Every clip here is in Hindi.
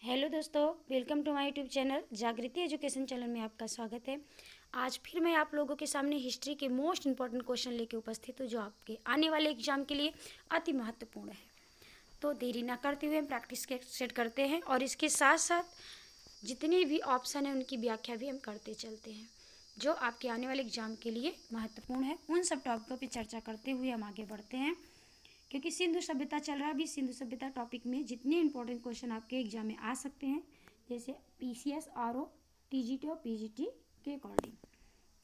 हेलो दोस्तों, welcome to my YouTube channel Jagriti education channel में आपका स्वागत है। आज फिर मैं आप लोगों के सामने हिस्ट्री के मोस्ट इम्पॉर्टेंट क्वेश्चन लेके उपस्थित हूँ, जो आपके आने वाले एग्जाम के लिए अति महत्वपूर्ण है। तो देरी ना करते हुए हम प्रैक्टिस के सेट करते हैं और इसके साथ साथ जितने भी ऑप्शन हैं उनकी व्याख्या भी हम करते चलते हैं, जो आपके आने वाले एग्जाम के लिए महत्वपूर्ण है। उन सब टॉपिकों पर चर्चा करते हुए हम आगे बढ़ते हैं, क्योंकि सिंधु सभ्यता चल रहा है। अभी सिंधु सभ्यता टॉपिक में जितने इंपॉर्टेंट क्वेश्चन आपके एग्जाम में आ सकते हैं, जैसे पीसीएस, आरओ, टीजीटी और पीजीटी के अकॉर्डिंग,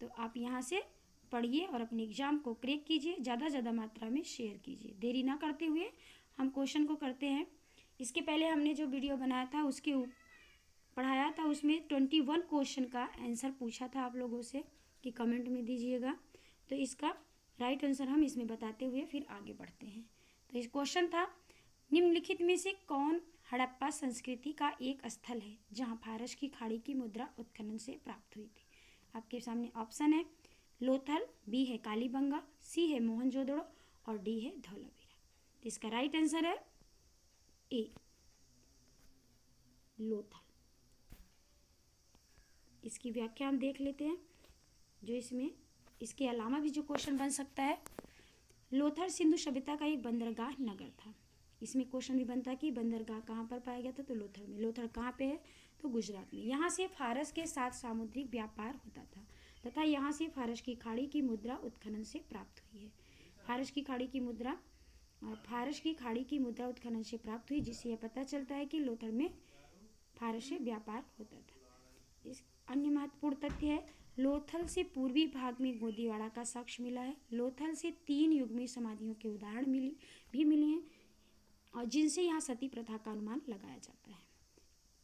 तो आप यहाँ से पढ़िए और अपने एग्जाम को क्रैक कीजिए। ज़्यादा से ज़्यादा मात्रा में शेयर कीजिए। देरी ना करते हुए हम क्वेश्चन को करते हैं। इसके पहले हमने जो वीडियो बनाया था उसके पढ़ाया था, उसमें 21 क्वेश्चन का आंसर पूछा था आप लोगों से कि कमेंट में दीजिएगा। तो इसका राइट आंसर हम इसमें बताते हुए फिर आगे बढ़ते हैं। तो इस क्वेश्चन था, निम्नलिखित में से कौन हड़प्पा संस्कृति का एक स्थल है जहां फारस की खाड़ी की मुद्रा उत्खनन से प्राप्त हुई थी। आपके सामने ऑप्शन है लोथल, बी है कालीबंगा, सी है मोहनजोदड़ो और डी है धौलावीरा। तो इसका राइट आंसर है ए, लोथल। इसकी व्याख्या हम देख लेते हैं, जो इसमें इसके अलावा भी जो क्वेश्चन बन सकता है। लोथल सिंधु सभ्यता का एक बंदरगाह नगर था। इसमें क्वेश्चन भी बनता है कि बंदरगाह कहाँ पर पाया गया था, तो लोथल में। लोथल कहाँ पे है, तो गुजरात में। यहाँ से फारस के साथ सामुद्रिक व्यापार होता था तथा यहाँ से फारस की खाड़ी की मुद्रा उत्खनन से प्राप्त हुई है। फारस की खाड़ी की मुद्रा उत्खनन से प्राप्त हुई, जिससे यह पता चलता है कि लोथल में फारस से व्यापार होता था। इस अन्य महत्वपूर्ण तथ्य है, लोथल से पूर्वी भाग में गोदीवाड़ा का साक्ष्य मिला है। लोथल से 3 युग्मी समाधियों के उदाहरण मिले हैं और जिनसे यहाँ सती प्रथा का अनुमान लगाया जाता है।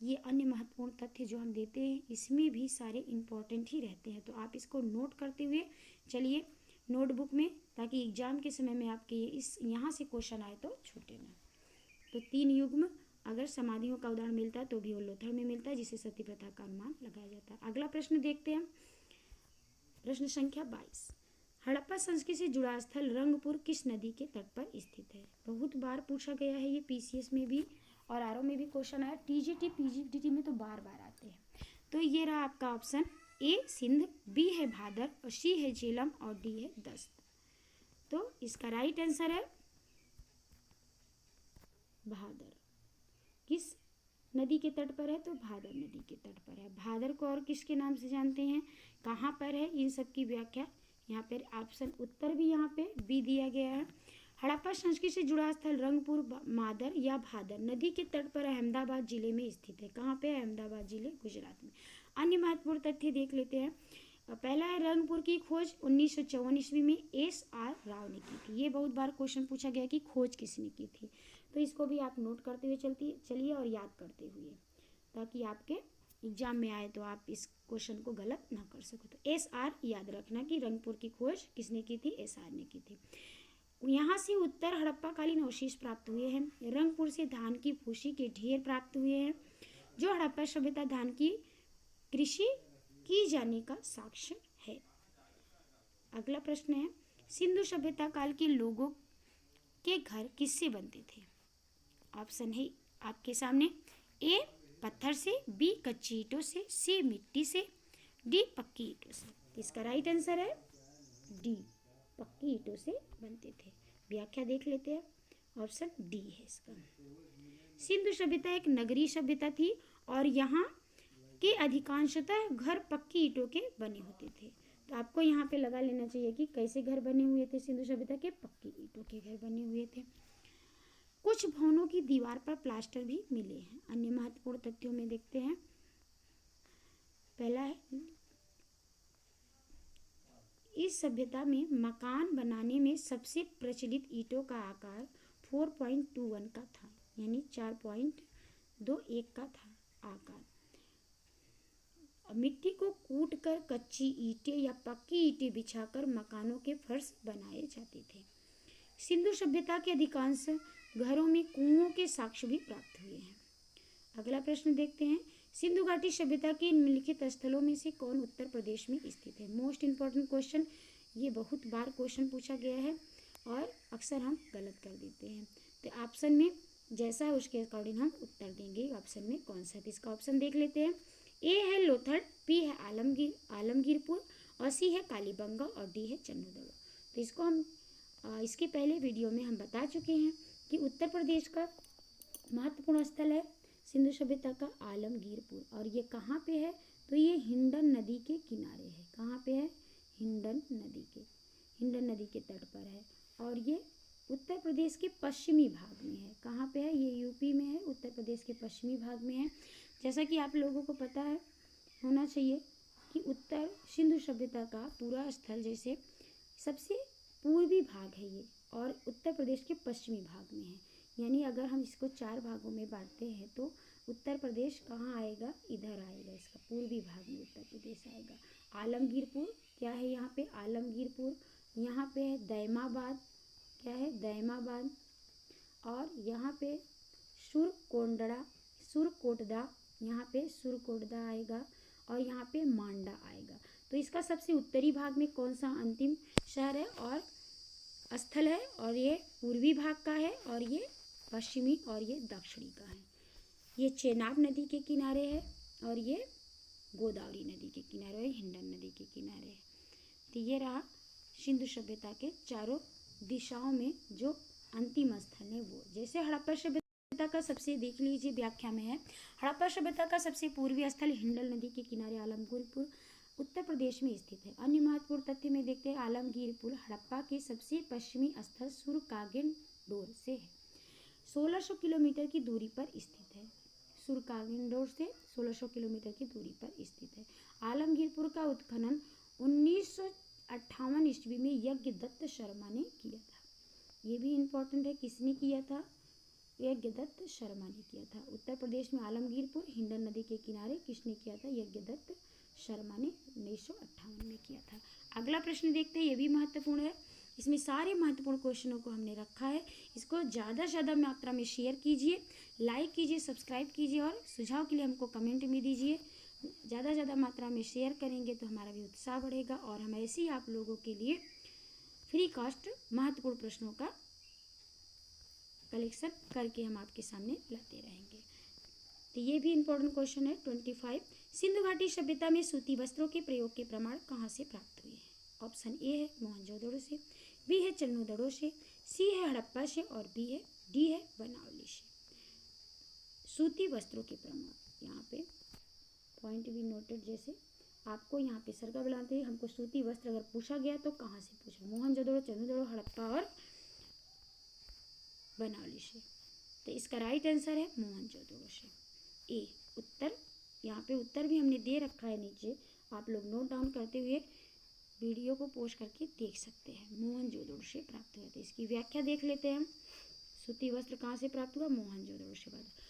ये अन्य महत्वपूर्ण तथ्य जो हम देते हैं, इसमें भी सारे इम्पोर्टेंट ही रहते हैं। तो आप इसको नोट करते हुए चलिए नोटबुक में, ताकि एग्जाम के समय में आपके यहाँ से क्वेश्चन आए तो छूटे ना। तो 3 युग्म अगर समाधियों का उदाहरण मिलता है तो भी वो लोथल में मिलता है, जिससे सती प्रथा का अनुमान लगाया जाता है। अगला प्रश्न देखते हैं, प्रश्न संख्या 22। हड़प्पा संस्कृति से जुड़ा स्थल रंगपुर किस नदी के तट पर स्थित है। बहुत बार पूछा गया है, ये पीसीएस में भी और आरओ में भी क्वेश्चन आया। टीजीटी पीजीटी में तो बार बार आते हैं। तो ये रहा आपका ऑप्शन ए सिंध, बी है भादर और सी है झेलम और डी है दस्त। तो इसका राइट आंसर है भादर। किस नदी के तट पर है, तो भादर नदी के तट पर है। भादर को और किसके नाम से जानते हैं, कहाँ पर है, इन सब की व्याख्या यहाँ पर ऑप्शन उत्तर भी यहाँ पे बी दिया गया है। हड़प्पा संस्कृति से जुड़ा स्थल रंगपुर, मादर या भादर नदी के तट पर अहमदाबाद जिले में स्थित है। कहाँ पे, अहमदाबाद जिले, गुजरात में। अन्य महत्वपूर्ण तथ्य देख लेते हैं। पहला है, रंगपुर की खोज 1954 ईस्वी में SR राव ने की थी। ये बहुत बार क्वेश्चन पूछा गया कि खोज किसने की थी, तो इसको भी आप नोट करते हुए चलिए और याद करते हुए, ताकि आपके एग्जाम में आए तो आप इस क्वेश्चन को गलत ना कर सको। तो SR याद रखना कि रंगपुर की खोज किसने की थी, SR ने की थी। यहाँ से उत्तर हड़प्पा कालीन अवशेष प्राप्त हुए हैं। रंगपुर से धान की भूसी के ढेर प्राप्त हुए हैं, जो हड़प्पा सभ्यता धान की कृषि की जाने का साक्ष्य है। अगला प्रश्न है, सिंधु सभ्यता काल के लोगों के घर किससे बनते थे। ऑप्शन है आपके सामने, ए पत्थर से, बी कच्ची ईंटों से, सी मिट्टी से, डी पक्की ईंटों से। इसका राइट आंसर है डी, पक्की ईंटों से बनते थे। व्याख्या देख लेते हैं, ऑप्शन डी है इसका। सिंधु सभ्यता एक नगरीय सभ्यता थी और यहाँ के अधिकांशतः घर पक्की ईंटों के बने होते थे। तो आपको यहाँ पे लगा लेना चाहिए कि कैसे घर बने हुए थे सिंधु सभ्यता के, पक्की ईंटों के घर बने हुए थे। कुछ भवनों की दीवार पर प्लास्टर भी मिले हैं। अन्य महत्वपूर्ण तथ्यों में देखते हैं, पहला है, इस सभ्यता में मकान बनाने में सबसे प्रचलित ईंटों का आकार 4.21 का था, यानी 4.21 का था आकार। मिट्टी को कूटकर कच्ची ईंटें या पक्की ईंटें बिछाकर मकानों के फर्श बनाए जाते थे। सिंधु सभ्यता के अधिकांश घरों में कुओं के साक्ष्य भी प्राप्त हुए हैं। अगला प्रश्न देखते हैं, सिंधु घाटी सभ्यता के निम्नलिखित स्थलों में से कौन उत्तर प्रदेश में स्थित है। मोस्ट इम्पॉर्टेंट क्वेश्चन, ये बहुत बार क्वेश्चन पूछा गया है और अक्सर हम गलत कर देते हैं। तो ऑप्शन में जैसा है उसके अकॉर्डिंग हम उत्तर देंगे ऑप्शन में कौन सा। तो इसका ऑप्शन देख लेते हैं। ए है लोथल, बी है आलमगीरपुर और सी है कालीबंगा और डी है चन्नूदड़ो। तो इसको हम इसके पहले वीडियो में हम बता चुके हैं कि उत्तर प्रदेश का महत्वपूर्ण स्थल है सिंधु सभ्यता का आलमगीरपुर। और ये कहाँ पे है? तो ये हिंडन नदी के किनारे है। कहाँ पे है? हिंडन नदी के तट पर है। और ये उत्तर प्रदेश के पश्चिमी भाग में है। कहाँ पे है? ये यूपी में है, उत्तर प्रदेश के पश्चिमी भाग में है। जैसा कि आप लोगों को पता है होना चाहिए कि उत्तर सिंधु सभ्यता का पूरा स्थल जैसे सबसे पूर्वी भाग है ये, और उत्तर प्रदेश के पश्चिमी भाग में है। यानी अगर हम इसको 4 भागों में बांटते हैं तो उत्तर प्रदेश कहाँ आएगा? इधर आएगा, इसका पूर्वी भाग में उत्तर प्रदेश आएगा। आलमगीरपुर क्या है? यहाँ पे आलमगीरपुर, यहाँ पे है दैमाबाद, क्या है? दैमाबाद। और यहाँ पे सुरकोटदा, यहाँ पे सुरकोटदा आएगा। और यहाँ पे मांडा आएगा। तो इसका सबसे उत्तरी भाग में कौन सा अंतिम शहर है और स्थल है? और ये पूर्वी भाग का है, और ये पश्चिमी और ये दक्षिणी का है। ये चेनाब नदी के किनारे है और ये गोदावरी नदी के किनारे है, हिंडन नदी के किनारे है। तो ये रहा सिंधु सभ्यता के चारों दिशाओं में जो अंतिम स्थल है वो। जैसे हड़प्पा सभ्यता का सबसे, देख लीजिए व्याख्या में है, हड़प्पा सभ्यता का सबसे पूर्वी स्थल हिंडन नदी के किनारे आलमगीरपुर उत्तर प्रदेश में स्थित है। अन्य महत्वपूर्ण तथ्य में देखते हैं आलमगीरपुर हड़प्पा के सबसे पश्चिमी स्थल सुरकागेंडोर से है, 1600 किलोमीटर की दूरी पर स्थित है। सुरकागेंडोर से 1600 किलोमीटर की दूरी पर स्थित है। आलमगीरपुर का उत्खनन 1958 ईस्वी में यज्ञदत्त शर्मा ने किया था। ये भी इम्पोर्टेंट है, किसने किया था? यज्ञदत्त शर्मा ने किया था। उत्तर प्रदेश में आलमगीरपुर हिंडन नदी के किनारे किसने किया था? यज्ञदत्त शर्मा ने 1958 में किया था। अगला प्रश्न देखते हैं, ये भी महत्वपूर्ण है। इसमें सारे महत्वपूर्ण क्वेश्चनों को हमने रखा है। इसको ज़्यादा से ज़्यादा मात्रा में शेयर कीजिए, लाइक कीजिए, सब्सक्राइब कीजिए और सुझाव के लिए हमको कमेंट में दीजिए। ज़्यादा से ज़्यादा मात्रा में शेयर करेंगे तो हमारा भी उत्साह बढ़ेगा और हम ऐसे ही आप लोगों के लिए फ्री कॉस्ट महत्वपूर्ण प्रश्नों का कलेक्शन करके हम आपके सामने लाते रहेंगे। तो ये भी इम्पोर्टेंट क्वेश्चन है 25। सिंधु घाटी सभ्यता में सूती वस्त्रों के प्रयोग के प्रमाण कहाँ से प्राप्त हुए हैं? ऑप्शन ए है मोहनजोदड़ो से, बी है चन्नूदड़ो से, सी है हड़प्पा से और डी है बनावली से। सूती वस्त्रों के प्रमाण, यहाँ पे पॉइंट भी नोटेड, जैसे आपको यहाँ पे सर्कल बनाते हैं। हमको सूती वस्त्र अगर पूछा गया तो कहाँ से पूछा? मोहनजोदड़ो, चन्नूदड़ो, हड़प्पा और बनावली से। तो इसका राइट आंसर है मोहनजोदड़ो से, ए उत्तर। यहाँ पे उत्तर भी हमने दे रखा है नीचे, आप लोग नोट डाउन करते हुए वीडियो को पोस्ट करके देख सकते हैं। मोहनजोदड़ो से प्राप्त हुआ। तो इसकी व्याख्या देख लेते हैं हम। सूती वस्त्र कहाँ से प्राप्त हुआ? मोहनजोदड़ो से प्राप्त।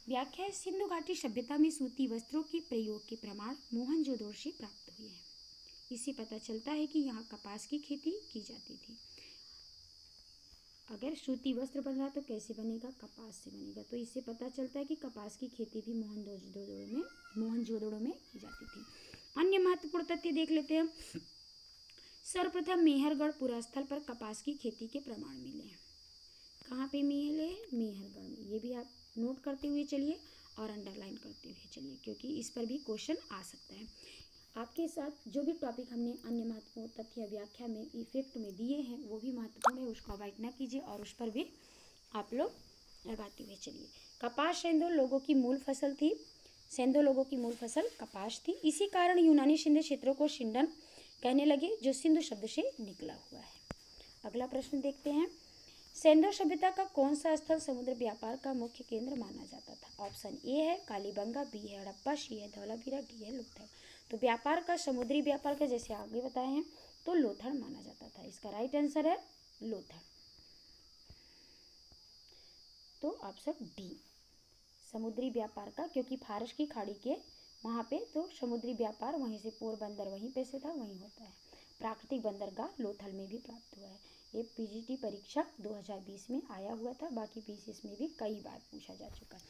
व्याख्या है, सिंधु घाटी सभ्यता में सूती वस्त्रों के प्रयोग के प्रमाण मोहनजोदड़ो से प्राप्त हुए हैं। इससे पता चलता है कि यहाँ कपास की खेती की जाती थी। अगर सूती वस्त्र बन रहा तो कैसे बनेगा? कपास से बनेगा। तो इससे पता चलता है कि कपास की खेती भी मोहनजोदड़ो में की जाती थी। अन्य महत्वपूर्ण तथ्य देख लेते हैं। सर्वप्रथम मेहरगढ़ पुरास्थल पर कपास की खेती के प्रमाण मिले हैं। कहाँ पे मिले? मेहरगढ़ में। ये भी आप नोट करते हुए चलिए और अंडरलाइन करते हुए चलिए, क्योंकि इस पर भी क्वेश्चन आ सकता है। आपके साथ जो भी टॉपिक हमने अन्य महत्वपूर्ण तथ्य व्याख्या में इफेक्ट में दिए हैं वो भी महत्वपूर्ण है, उसको अवॉइड ना कीजिए और उस पर भी आप लोग लगाते हुए चलिए। कपास सिंधु लोगों की मूल फसल थी। सिंधु लोगों की मूल फसल कपास थी। इसी कारण यूनानी सिंधु क्षेत्रों को सिंडन कहने लगे, जो सिंधु शब्द से निकला हुआ है। अगला प्रश्न देखते हैं। सिंधु सभ्यता का कौन सा स्थल समुद्र व्यापार का मुख्य केंद्र माना जाता था? ऑप्शन ए है कालीबंगा, बी है हड़प्पा, सी है धौलावीरा, डी है लोथल। तो व्यापार का, समुद्री व्यापार का जैसे आगे बताए हैं तो लोथल माना जाता था। इसका राइट आंसर है लोथल। तो ऑप्शन डी समुद्री व्यापार का, क्योंकि फारस की खाड़ी के वहाँ पे तो समुद्री व्यापार वहीं से, पोरबंदर वहीं पे से था, वहीं होता है। प्राकृतिक बंदरगाह लोथल में भी प्राप्त हुआ है। ये पीजीटी परीक्षा 2020 में आया हुआ था, बाकी पीसीएस में भी कई बार पूछा जा चुका है।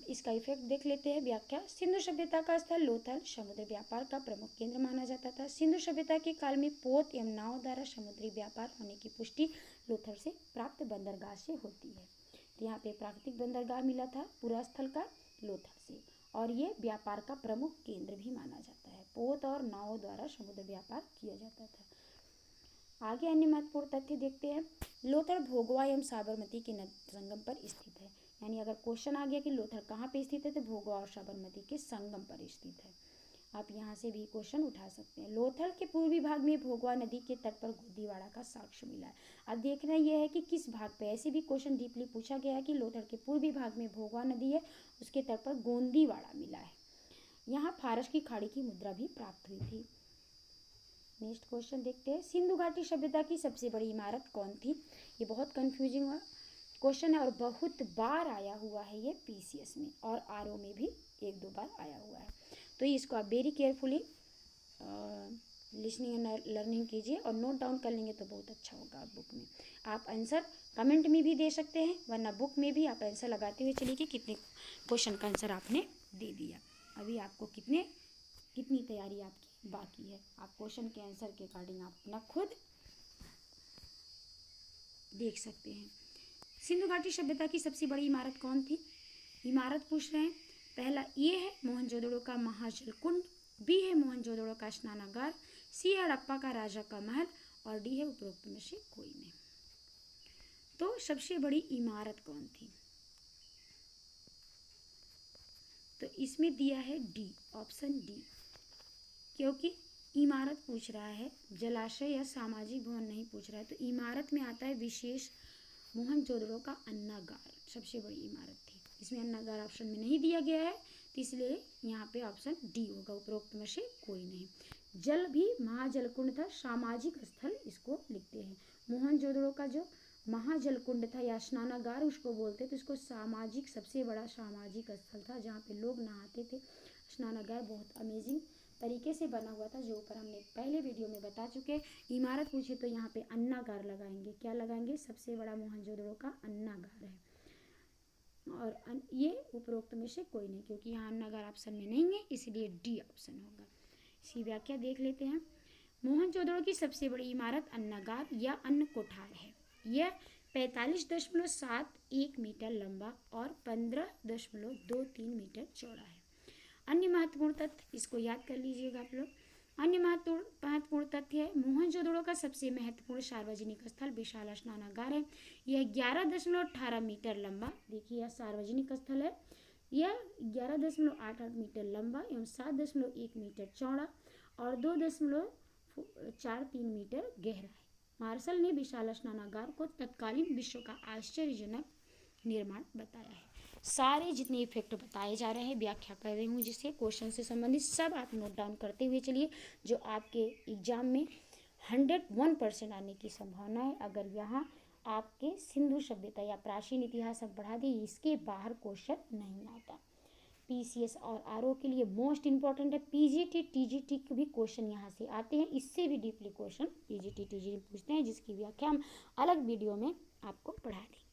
इसका इफेक्ट देख लेते हैं। व्याख्या, सिंधु सभ्यता का स्थल लोथल समुद्र व्यापार का प्रमुख केंद्र माना जाता था। सिंधु सभ्यता के काल में पोत एवं नाव द्वारा समुद्री व्यापार होने की पुष्टि लोथल से प्राप्त बंदरगाह से होती है। तो यहाँ पे प्राकृतिक बंदरगाह मिला था पूरा स्थल का लोथल से, और ये व्यापार का प्रमुख केंद्र भी माना जाता है। पोत और नावों द्वारा समुद्र व्यापार किया जाता था। आगे अन्य महत्वपूर्ण तथ्य देखते हैं। लोथल भोगवा एवं साबरमती के संगम पर स्थित है। यानी अगर क्वेश्चन आ गया कि लोथल कहाँ पे स्थित है, तो भोगवा और साबरमती के संगम पर स्थित है। आप यहाँ से भी क्वेश्चन उठा सकते हैं। लोथल के पूर्वी भाग में भोगवा नदी के तट पर गोदीवाड़ा का साक्ष्य मिला है। अब देखना यह है कि किस भाग पे, ऐसे भी क्वेश्चन डीपली पूछा गया है कि लोथल के पूर्वी भाग में भोगवा नदी है, उसके तट पर गोंदीवाड़ा मिला है। यहाँ फारस की खाड़ी की मुद्रा भी प्राप्त हुई थी। नेक्स्ट क्वेश्चन देखते हैं। सिंधु घाटी सभ्यता की सबसे बड़ी इमारत कौन थी? ये बहुत कंफ्यूजिंग क्वेश्चन है और बहुत बार आया हुआ है ये पीसीएस में, और आरओ में भी 1-2 बार आया हुआ है। तो इसको आप very carefully listening and learning कीजिए और नोट डाउन कर लेंगे तो बहुत अच्छा होगा। बुक में आप आंसर कमेंट में भी दे सकते हैं, वरना बुक में भी आप आंसर लगाते हुए चलिए कि कितने क्वेश्चन का आंसर आपने दे दिया। अभी आपको कितनी तैयारी आपकी बाकी है। आप क्वेश्चन के आंसर के अकॉर्डिंग आप अपना खुद देख सकते हैं। सिंधु घाटी सभ्यता की सबसे बड़ी इमारत कौन थी? इमारत पूछ रहे हैं। पहला ए है मोहनजोदड़ो का महाजल कुंड, बी है मोहनजोदड़ो का स्नानागार, सी है हड़प्पा का राजा का महल, और डी है उपरोक्त में से कोई नहीं। तो सबसे बड़ी इमारत कौन थी? तो इसमें दिया है डी, ऑप्शन डी, क्योंकि इमारत पूछ रहा है, जलाशय या सामाजिक भवन नहीं पूछ रहा है। तो इमारत में आता है विशेष मोहनजोदड़ो का अन्नागार, सबसे बड़ी इमारत थी। इसमें अन्नागार ऑप्शन में नहीं दिया गया है, तो इसलिए यहाँ पे ऑप्शन डी होगा, उपरोक्त में से कोई नहीं। जल भी महाजल कुंड था, सामाजिक स्थल इसको लिखते हैं। मोहनजोदड़ो का जो महाजल कुंड था या स्नानागार उसको बोलते, तो इसको सामाजिक, सबसे बड़ा सामाजिक स्थल था जहाँ पे लोग नहाते थे। स्नानागार बहुत अमेजिंग तरीके से बना हुआ था, जो ऊपर हमने पहले वीडियो में बता चुके। इमारत पूछे तो यहाँ पे अन्नागार लगाएंगे। क्या लगाएंगे? सबसे बड़ा मोहनजोदड़ो का अन्नागार है, और ये उपरोक्त में से कोई नहीं, क्योंकि यहाँ अन्नागार ऑप्शन में नहीं है, इसलिए डी ऑप्शन होगा। इसकी व्याख्या देख लेते हैं। मोहनजोदड़ो की सबसे बड़ी इमारत अन्नागार या अन्न कोठार है। यह 45.71 मीटर लंबा और 15.23 मीटर चौड़ा है। अन्य महत्वपूर्ण तथ्य, इसको याद कर लीजिएगा आप लोग। अन्य महत्वपूर्ण तथ्य है, मोहनजोदड़ो का सबसे महत्वपूर्ण सार्वजनिक स्थल विशाल स्नानागार है। यह 11.18 मीटर लंबा, देखिए यह सार्वजनिक स्थल है, यह 11.88 मीटर लंबा एवं 7.1 मीटर चौड़ा और 2.43 मीटर गहरा है। मार्शल ने विशाल स्नानागार को तत्कालीन विश्व का आश्चर्यजनक निर्माण बताया है। सारे जितने इफेक्ट बताए जा रहे हैं, व्याख्या कर रही हूँ जिससे क्वेश्चन से संबंधित, सब आप नोट डाउन करते हुए चलिए, जो आपके एग्जाम में 101% आने की संभावना है। अगर यहाँ आपके सिंधु सभ्यता या प्राचीन इतिहास आप बढ़ा दी, इसके बाहर क्वेश्चन नहीं आता। पीसीएस और आरओ के लिए मोस्ट इंपॉर्टेंट है। पीजीटी टीजीटी के भी क्वेश्चन यहाँ से आते हैं, इससे भी डीपली क्वेश्चन पीजीटी टीजीटी पूछते हैं, जिसकी व्याख्या हम अलग वीडियो में आपको पढ़ा देंगे।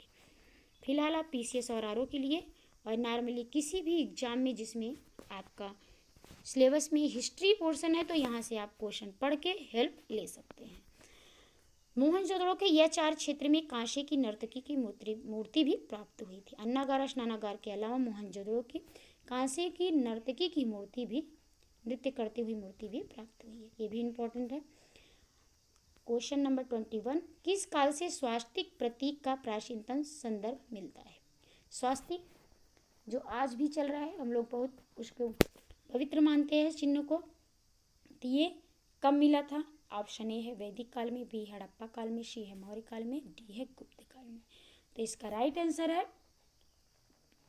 फिलहाल आप पीसीएस और आरओ के लिए, और नॉर्मली किसी भी एग्जाम में जिसमें आपका सिलेबस में हिस्ट्री पोर्शन है, तो यहाँ से आप क्वेश्चन पढ़ के हेल्प ले सकते हैं। मोहनजोदड़ो के यह 4 क्षेत्र में कांसे की नर्तकी की मूर्ति भी प्राप्त हुई थी। अन्नागार स्नानागार के अलावा मोहनजोदड़ो की कांसे की नर्तकी की मूर्ति भी, नृत्य करती हुई मूर्ति भी प्राप्त हुई है। ये भी इम्पोर्टेंट है। क्वेश्चन नंबर 21, किस काल से स्वास्तिक प्रतीक का प्राचीनतम संदर्भ मिलता है? स्वास्तिक जो आज भी चल रहा है, हम लोग बहुत उसको पवित्र मानते हैं चिन्ह को, तो ये कब मिला था? ऑप्शन ए है वैदिक काल में, बी है हड़प्पा काल में, सी है मौर्य काल में, डी है गुप्त काल में। तो इसका राइट आंसर है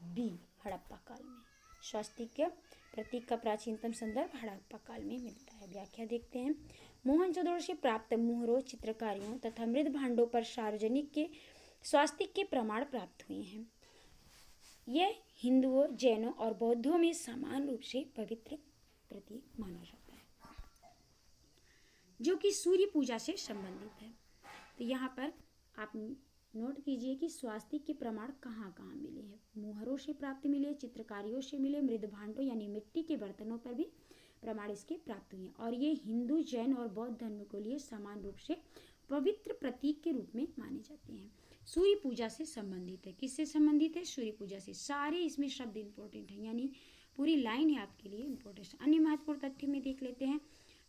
बी, हड़प्पा काल में। स्वास्तिक के प्रतीक का प्राचीनतम संदर्भ हड़प्पा काल में मिलता है। व्याख्या देखते हैं। मोहनजोदड़ो से प्राप्त मुहरों, चित्रकारियों तथा मृद भांडों पर सार्वजनिक के स्वास्तिक के प्रमाण प्राप्त हुए हैं। यह हिंदुओं, जैनों और बौद्धों में समान रूप से पवित्र प्रतीक माना जाता है, जो कि सूर्य पूजा से संबंधित है। तो यहाँ पर आप नोट कीजिए कि स्वास्तिक के प्रमाण कहाँ कहाँ मिले हैं। मुहरों से प्राप्त मिले, चित्रकारियों से मिले, मृद भांडों यानी मिट्टी के बर्तनों पर भी प्रमाण इसके प्राप्त हुए हैं, और ये हिंदू, जैन और बौद्ध धर्म के लिए समान रूप से पवित्र प्रतीक के रूप में माने जाते हैं। सूर्य पूजा से संबंधित है। किससे संबंधित है? सूर्य पूजा से। सारे इसमें शब्द इंपॉर्टेंट है, यानी पूरी लाइन है आपके लिए इंपॉर्टेंट। अन्य महत्वपूर्ण तथ्य में देख लेते हैं।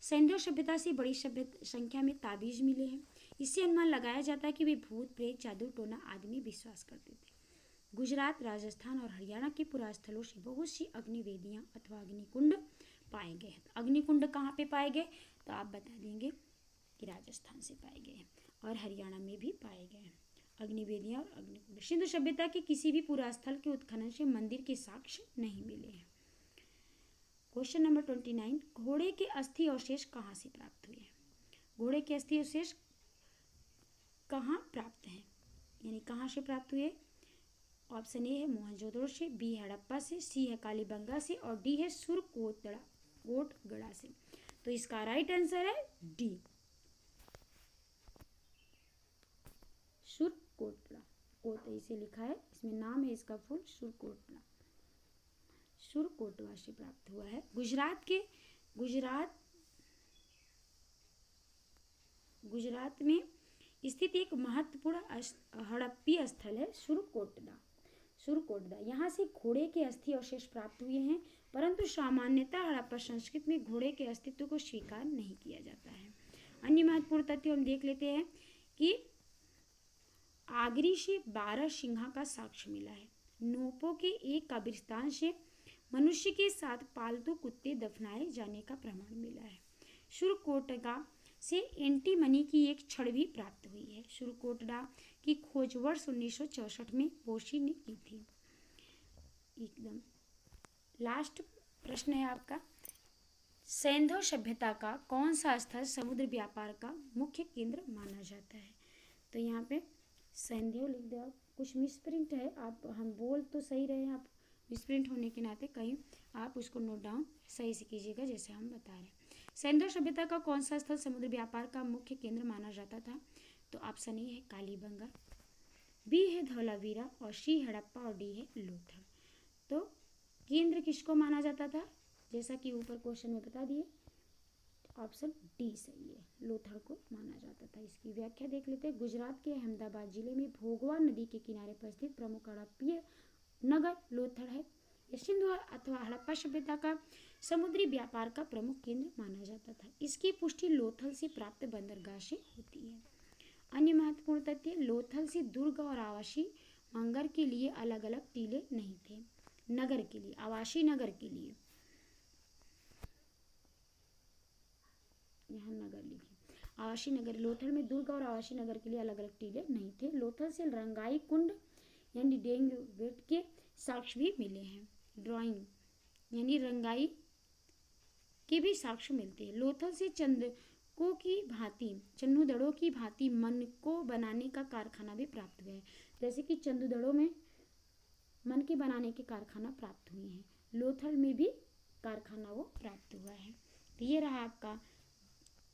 सिंधु सभ्यता से बड़ी संख्या में ताबीज मिले हैं। इससे अनुमान लगाया जाता है कि वे भूत प्रेत जादू टोना आदि में विश्वास करते थे। गुजरात, राजस्थान और हरियाणा के पुरास्थलों से बहुत सी अग्निवेदियाँ अथवा अग्निकुंड पाए गए हैं। अग्निकुंड कहाँ पे पाए गए? तो आप बता देंगे कि राजस्थान से पाए गए हैं और हरियाणा में भी पाए गए हैं अग्निवेदियाँ और अग्निकुंड। सिंधु सभ्यता के किसी भी पुरास्थल के उत्खनन से मंदिर के साक्ष्य नहीं मिले हैं। क्वेश्चन नंबर 29, घोड़े के अस्थि अवशेष कहाँ से प्राप्त हुए हैं? घोड़े के अस्थि अवशेष कहाँ प्राप्त हैं, यानी कहाँ से प्राप्त हुए? ऑप्शन ए है मोहनजोदड़ो से, बी है हड़प्पा से, सी है कालीबंगा से और डी है सुरकोटगड़ा से। तो इसका राइट आंसर है डी, सुरकोटगड़ा। कोट इसे लिखा है, इसमें नाम है इसका फुल सुरकोटगड़ा, सुरकोटवा से प्राप्त हुआ है। गुजरात में स्थित एक महत्वपूर्ण हड़प्पीय स्थल है सुरकोटड़ा। यहाँ से घोड़े के अस्थि अवशेष प्राप्त हुए हैं, परंतु सामान्यतः हड़प्पा संस्कृति में घोड़े के अस्तित्व को स्वीकार नहीं किया जाता है। अन्य महत्वपूर्ण तथ्य हम देख लेते हैं कि आगरी से 12 सिंहा का साक्ष्य मिला है। नोपो के एक कब्रिस्तान से मनुष्य के साथ पालतू कुत्ते दफनाए जाने का प्रमाण मिला है। सुरकोटड़ा से एंटीमनी की एक छड़ भी प्राप्त हुई है। सुरकोटड़ा की खोज वर्ष 1964 में बोशी ने की थी। एकदम लास्ट प्रश्न है आपका, सिंधु सभ्यता का कौन सा स्थल समुद्र व्यापार का मुख्य केंद्र माना जाता है? तो यहाँ पे सिंधु लिख दो आप, कुछ मिसप्रिंट है, आप हम बोल तो सही रहे हैं, आप मिसप्रिंट होने के नाते कहीं आप उसको नोट डाउन सही से कीजिएगा जैसे हम बता रहे हैं। सिंधु सभ्यता का कौन सा स्थल समुद्र व्यापार का मुख्य केंद्र माना जाता था? तो ऑप्शन ए है कालीबंगा, बी है धौलावीरा और सी हड़प्पा और डी है लोथल। तो केंद्र किसको माना जाता था? जैसा कि ऊपर क्वेश्चन में बता दिए, ऑप्शन डी सही है, लोथल को माना जाता था। इसकी व्याख्या देख लेते हैं। गुजरात के अहमदाबाद जिले में भोगवा नदी के किनारे पर स्थित प्रमुख हड़प्पीय नगर लोथल है। यह सिंधु अथवा हड़प्पा सभ्यता का समुद्री व्यापार का प्रमुख केंद्र माना जाता था। इसकी पुष्टि लोथल से प्राप्त बंदरगाह से होती है। अन्य महत्वपूर्ण तथ्य, लोथल से दुर्ग और आवासीय नगर के लिए अलग अलग टीले नहीं थे। नगर के लिए, आवासीय नगर के लिए, यहाँ नगर लिखिए, आवासीय नगर, लोथल में दुर्ग और आवासीय नगर के लिए अलग अलग टीले नहीं थे। लोथल से रंगाई कुंड यानी डेंग वेट के साक्ष्य भी मिले हैं। ड्राइंग यानी रंगाई के भी साक्ष्य मिलते हैं। लोथल से चंदूदड़ों की भांति मन को बनाने का कारखाना भी प्राप्त हुआ है। जैसे कि चंदूदड़ों में मन के बनाने के कारखाना प्राप्त हुए हैं, लोथल में भी कारखाना वो प्राप्त हुआ है। तो ये रहा आपका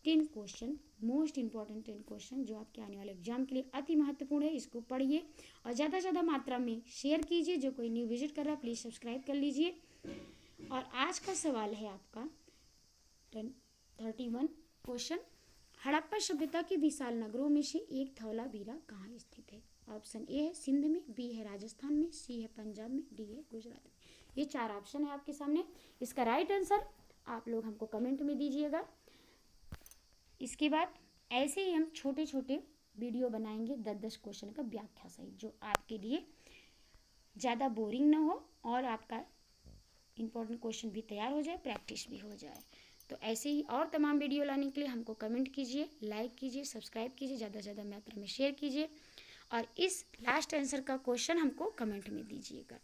10 क्वेश्चन, मोस्ट इंपॉर्टेंट 10 क्वेश्चन जो आपके आने वाले एग्जाम के लिए अति महत्वपूर्ण है। इसको पढ़िए और ज़्यादा से ज़्यादा मात्रा में शेयर कीजिए। जो कोई न्यू विजिट कर रहा है प्लीज़ सब्सक्राइब कर लीजिए। और आज का सवाल है आपका 31 क्वेश्चन, हड़प्पा सभ्यता के विशाल नगरों में से एक धौलावीरा कहाँ स्थित है? ऑप्शन ए है सिंध में, बी है राजस्थान में, सी है पंजाब में, डी है गुजरात में। ये 4 ऑप्शन है आपके सामने। इसका राइट आंसर आप लोग हमको कमेंट में दीजिएगा। इसके बाद ऐसे ही हम छोटे छोटे वीडियो बनाएंगे 10-10 क्वेश्चन का व्याख्या सहित, जो आपके लिए ज़्यादा बोरिंग ना हो और आपका इम्पोर्टेंट क्वेश्चन भी तैयार हो जाए, प्रैक्टिस भी हो जाए। तो ऐसे ही और तमाम वीडियो लाने के लिए हमको कमेंट कीजिए, लाइक कीजिए, सब्सक्राइब कीजिए, ज़्यादा से ज़्यादा मात्रा में शेयर कीजिए और इस लास्ट आंसर का क्वेश्चन हमको कमेंट में दीजिएगा।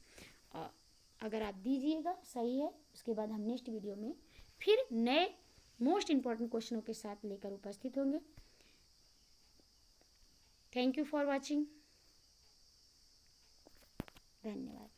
और अगर आप दीजिएगा सही है, उसके बाद हम नेक्स्ट वीडियो में फिर नए मोस्ट इम्पॉर्टेंट क्वेश्चनों के साथ लेकर उपस्थित होंगे। Thank you for watching. धन्यवाद।